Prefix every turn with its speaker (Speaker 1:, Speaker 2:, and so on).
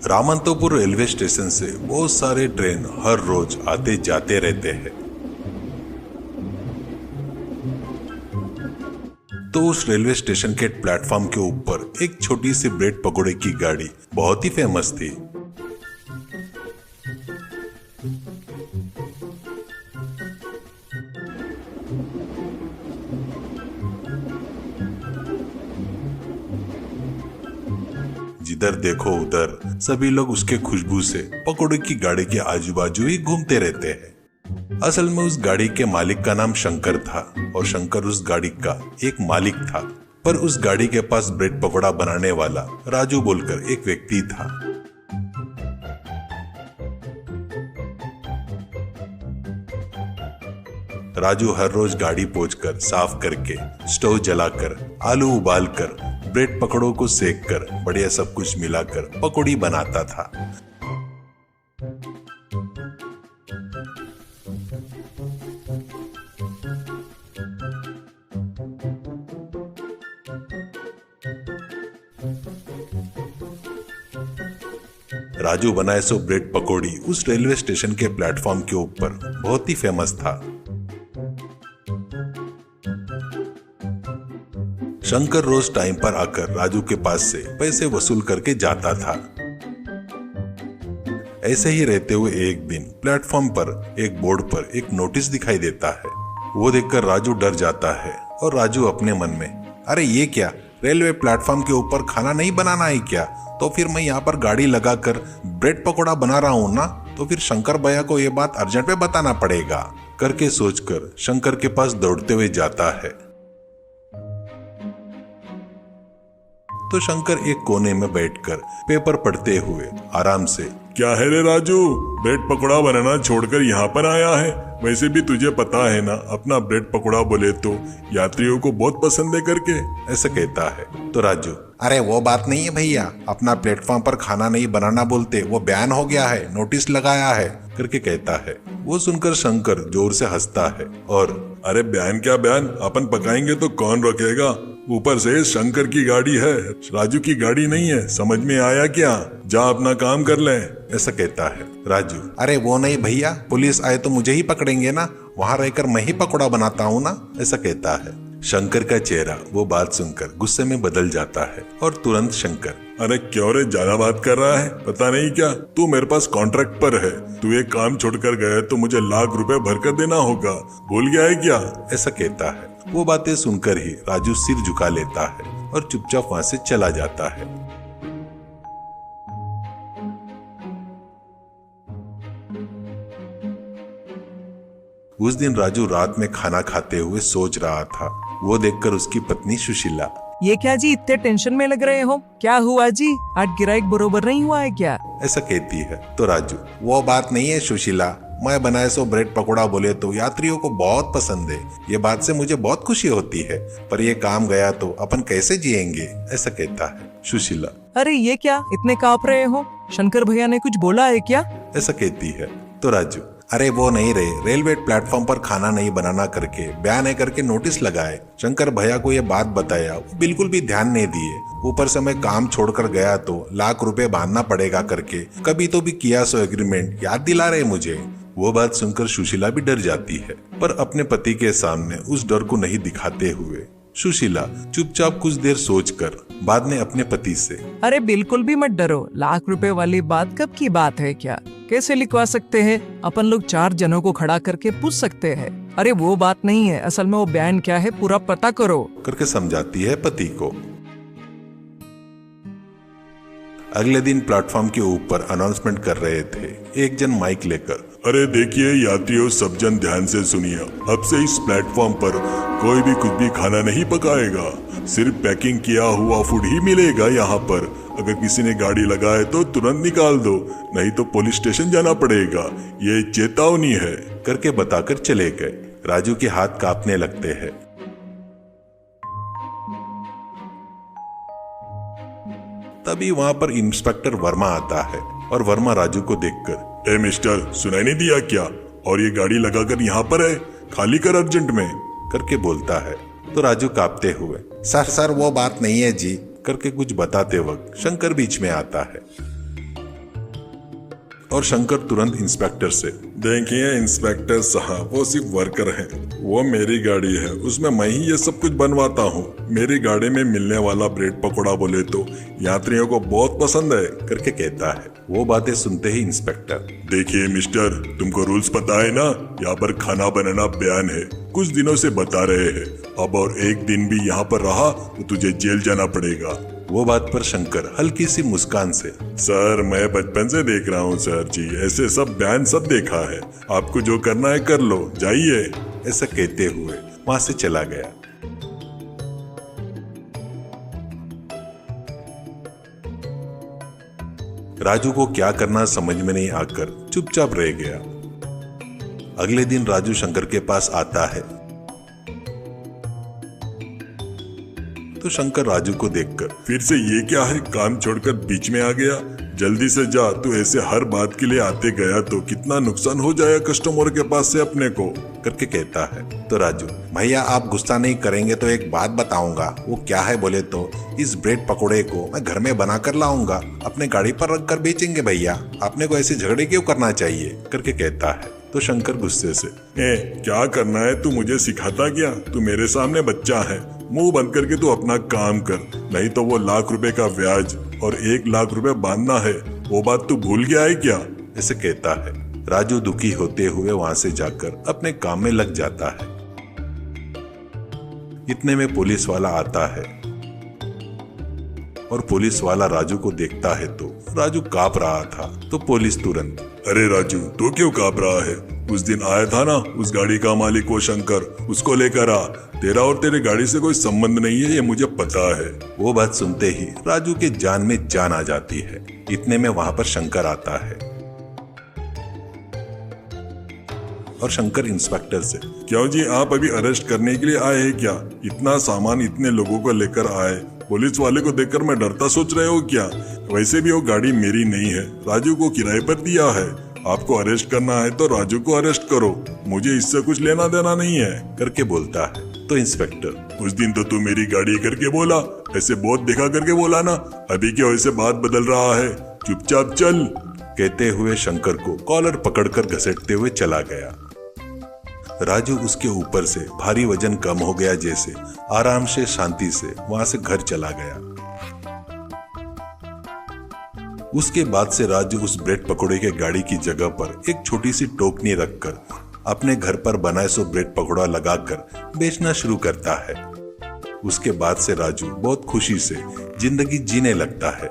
Speaker 1: रामंतपुर railway station से बहुत सारे ट्रेन हर रोज आते जाते रहते हैं। तो उस रेलवे स्टेशन के प्लेटफॉर्म के ऊपर एक छोटी सी ब्रेड पकोड़े की गाड़ी बहुत ही फेमस थी। जिधर देखो उधर सभी लोग उसके खुशबू से पकोड़े की गाड़ी के आजू बाजू ही घूमते रहते हैं। असल में उस गाड़ी के मालिक का नाम शंकर था और शंकर उस गाड़ी का एक मालिक था। पर उस गाड़ी के पास ब्रेड पकोड़ा बनाने वाला राजू बोलकर एक व्यक्ति था। राजू हर रोज गाड़ी पोंछकर, साफ करके, स्टोव जलाकर, आलू उबालकर, ब्रेड पकौड़ों को सेक कर, बढ़िया सब कुछ मिलाकर पकौड़ी बनाता था। राजू बनाए सो ब्रेड पकौड़ी उस रेलवे स्टेशन के प्लेटफॉर्म के ऊपर बहुत ही फेमस था। शंकर रोज टाइम पर आकर राजू के पास से पैसे वसूल करके जाता था। ऐसे ही रहते हुए एक दिन प्लेटफॉर्म पर एक बोर्ड पर एक नोटिस दिखाई देता है। वो देखकर राजू डर जाता है और राजू अपने मन में, अरे ये क्या, रेलवे प्लेटफॉर्म के ऊपर खाना नहीं बनाना है क्या? तो फिर मैं यहाँ पर गाड़ी लगाकर ब्रेड पकोड़ा बना रहा हूँ ना, तो फिर शंकर भैया को ये बात अर्जेंट में बताना पड़ेगा करके सोचकर शंकर के पास दौड़ते हुए जाता है। तो शंकर एक कोने में बैठकर पेपर पढ़ते हुए आराम से,
Speaker 2: क्या है रे राजू, ब्रेड पकोड़ा बनाना छोड़कर यहाँ पर आया है? वैसे भी तुझे पता है ना, अपना ब्रेड पकोड़ा बोले तो यात्रियों को बहुत पसंद है करके,
Speaker 1: ऐसा कहता है। तो राजू, अरे वो बात नहीं है भैया, अपना प्लेटफॉर्म पर खाना नहीं बनाना बोलते वो बैन हो गया है, नोटिस लगाया है करके कहता है। वो सुनकर शंकर जोर से हंसता है और,
Speaker 2: अरे बयान क्या बयान, अपन पकाएंगे तो कौन रोकेगा? ऊपर से शंकर की गाड़ी है, राजू की गाड़ी नहीं है, समझ में आया क्या? जा अपना काम कर ले,
Speaker 1: ऐसा कहता है। राजू, अरे वो नहीं भैया, पुलिस आए तो मुझे ही पकड़ेंगे ना, वहाँ रहकर मैं ही पकोड़ा बनाता हूँ ना, ऐसा कहता है। शंकर का चेहरा वो बात सुनकर गुस्से में बदल जाता है और तुरंत शंकर,
Speaker 2: अरे क्यों रे, ज्यादा बात कर रहा है? पता नहीं क्या तू मेरे पास कॉन्ट्रैक्ट पर है, तू एक काम छोड़कर गया तो मुझे लाख रुपए भरकर देना होगा, भूल गया है क्या?
Speaker 1: ऐसा कहता है। वो बातें सुनकर ही राजू सिर झुका लेता है और चुपचाप वहां से चला जाता है। उस दिन राजू रात में खाना खाते हुए सोच रहा था। वो देखकर उसकी पत्नी सुशीला,
Speaker 3: ये क्या जी, इतने टेंशन में लग रहे हो? क्या हुआ जी, आज गिराइक बरोबर नहीं हुआ है क्या?
Speaker 1: ऐसा कहती है। तो राजू, वो बात नहीं है सुशीला, मैं बनाए सो ब्रेड पकोड़ा बोले तो यात्रियों को बहुत पसंद है, ये बात से मुझे बहुत खुशी होती है, पर ये काम गया तो अपन कैसे जिएंगे, ऐसा कहता है सुशीला।
Speaker 3: अरे ये क्या, इतने कांप रहे हो? शंकर भैया ने कुछ बोला है क्या?
Speaker 1: ऐसा कहती है। तो राजू, अरे वो नहीं रहे, रेलवे प्लेटफॉर्म पर खाना नहीं बनाना करके बयान है करके नोटिस लगाए, शंकर भैया को ये बात बताया, वो बिल्कुल भी ध्यान नहीं दिए, ऊपर से मैं काम छोड़कर गया तो लाख रुपए बांधना पड़ेगा करके कभी तो भी किया सो एग्रीमेंट याद दिला रहे मुझे। वो बात सुनकर सुशीला भी डर जाती है, पर अपने पति के सामने उस डर को नहीं दिखाते हुए सुशीला चुपचाप कुछ देर सोचकर बाद में अपने पति से,
Speaker 3: अरे बिल्कुल भी मत डरो, लाख रुपए वाली बात कब की बात है क्या? कैसे लिखवा सकते हैं? अपन लोग 4 जनों को खड़ा करके पूछ सकते हैं। अरे वो बात नहीं है, असल में वो बयान क्या है पूरा पता करो
Speaker 1: करके समझाती है पति को। अगले दिन प्लेटफॉर्म के ऊपर अनाउंसमेंट कर रहे थे एक जन माइक लेकर,
Speaker 2: अरे देखिए यात्रियों, सब जन ध्यान से सुनिए, अब से इस प्लेटफॉर्म पर कोई भी कुछ भी खाना नहीं पकाएगा, सिर्फ पैकिंग किया हुआ फूड ही मिलेगा यहाँ पर। अगर किसी ने गाड़ी लगाए तो तुरंत निकाल दो, नहीं तो पुलिस स्टेशन जाना पड़ेगा, ये चेतावनी है
Speaker 1: करके बताकर चले गए। राजू के हाथ कांपने लगते हैं। तभी वहां पर इंस्पेक्टर वर्मा आता है और वर्मा राजू को देखकर,
Speaker 2: ए मिस्टर, सुनाई नहीं दिया क्या? और ये गाड़ी लगाकर यहाँ पर है, खाली कर अर्जेंट में
Speaker 1: करके बोलता है। तो राजू कांपते हुए, सर वो बात नहीं है जी करके कुछ बताते वक्त शंकर बीच में आता है। और शंकर तुरंत इंस्पेक्टर से,
Speaker 2: देखिए इंस्पेक्टर साहब, वो सिर्फ वर्कर हैं। वो मेरी गाड़ी है, उसमें मैं ही ये सब कुछ बनवाता हूँ। मेरी गाड़ी में मिलने वाला ब्रेड पकौड़ा बोले तो यात्रियों को बहुत पसंद है
Speaker 1: करके कहता है। वो बातें सुनते ही इंस्पेक्टर,
Speaker 2: देखिए मिस्टर, तुमको रूल्स पता है ना, यहाँ पर खाना बनाना बैन है, कुछ दिनों से बता रहे हैं। अब और एक दिन भी यहाँ पर रहा तो तुझे जेल जाना पड़ेगा।
Speaker 1: वो बात पर शंकर हल्की सी मुस्कान से,
Speaker 2: सर मैं बचपन से देख रहा हूँ सर जी, ऐसे सब बयान सब देखा है, आपको जो करना है कर लो, जाइए,
Speaker 1: ऐसा कहते हुए वहां से चला गया। राजू को क्या करना समझ में नहीं आकर चुपचाप रह गया। अगले दिन राजू शंकर के पास आता है तो शंकर राजू को देखकर,
Speaker 2: फिर से ये क्या है, काम छोड़कर बीच में आ गया, जल्दी से जा, तू ऐसे हर बात के लिए आते गया तो कितना नुकसान हो जाएगा कस्टमर के पास से अपने को,
Speaker 1: करके कहता है। तो राजू, भैया आप गुस्सा नहीं करेंगे तो एक बात बताऊंगा। वो क्या है बोले तो, इस ब्रेड पकोड़े को मैं घर में बना कर लाऊंगा, अपने गाड़ी पर रख कर बेचेंगे भैया, आपने को ऐसे झगड़े क्यों करना चाहिए, करके कहता है। तो शंकर गुस्से से,
Speaker 2: क्या करना है, तू मुझे सिखाता क्या, तू मेरे सामने बच्चा है, मुंह बंद करके तू अपना काम कर, नहीं तो वो ₹1,00,000 का ब्याज और ₹1,00,000 बांधना है, वो बात तू भूल गया है क्या,
Speaker 1: ऐसे कहता है। राजू दुखी होते हुए वहां से जाकर अपने काम में लग जाता है। इतने में पुलिस वाला आता है और पुलिस वाला राजू को देखता है तो राजू कांप रहा था। तो पुलिस तुरंत,
Speaker 2: अरे राजू तू क्यों कांप रहा है, उस दिन आया था ना उस गाड़ी का मालिक वो शंकर, उसको लेकर आ, तेरा और तेरे गाड़ी से कोई संबंध नहीं है, ये मुझे पता है।
Speaker 1: वो बात सुनते ही राजू के जान में जान आ जाती है। इतने में वहां पर शंकर आता है और शंकर इंस्पेक्टर से,
Speaker 2: क्यों जी आप अभी अरेस्ट करने के लिए आए हैं क्या, इतना सामान इतने लोगों को लेकर आए, पुलिस वाले को देखकर मैं डरता सोच रहे हो क्या, वैसे भी वो गाड़ी मेरी नहीं है, राजू को किराए पर दिया है, आपको अरेस्ट करना है तो राजू को अरेस्ट करो, मुझे इससे कुछ लेना देना नहीं है,
Speaker 1: करके बोलता है। तो इंस्पेक्टर,
Speaker 2: उस दिन तो तू मेरी गाड़ी करके बोला, ऐसे बहुत दिखा करके बोला ना, अभी क्यों ऐसे बात बदल रहा है, चुपचाप चल,
Speaker 1: कहते हुए शंकर को कॉलर पकड़कर घसीटते हुए चला गया। राजू उसके ऊपर से भारी वजन कम हो गया जैसे आराम से शांति से वहां से घर चला गया। उसके बाद से राजू उस ब्रेड पकोड़े के गाड़ी की जगह पर एक छोटी सी टोकनी रखकर अपने घर पर बनाए सो ब्रेड पकोड़ा लगाकर बेचना शुरू करता है। उसके बाद से राजू बहुत खुशी से जिंदगी जीने लगता है।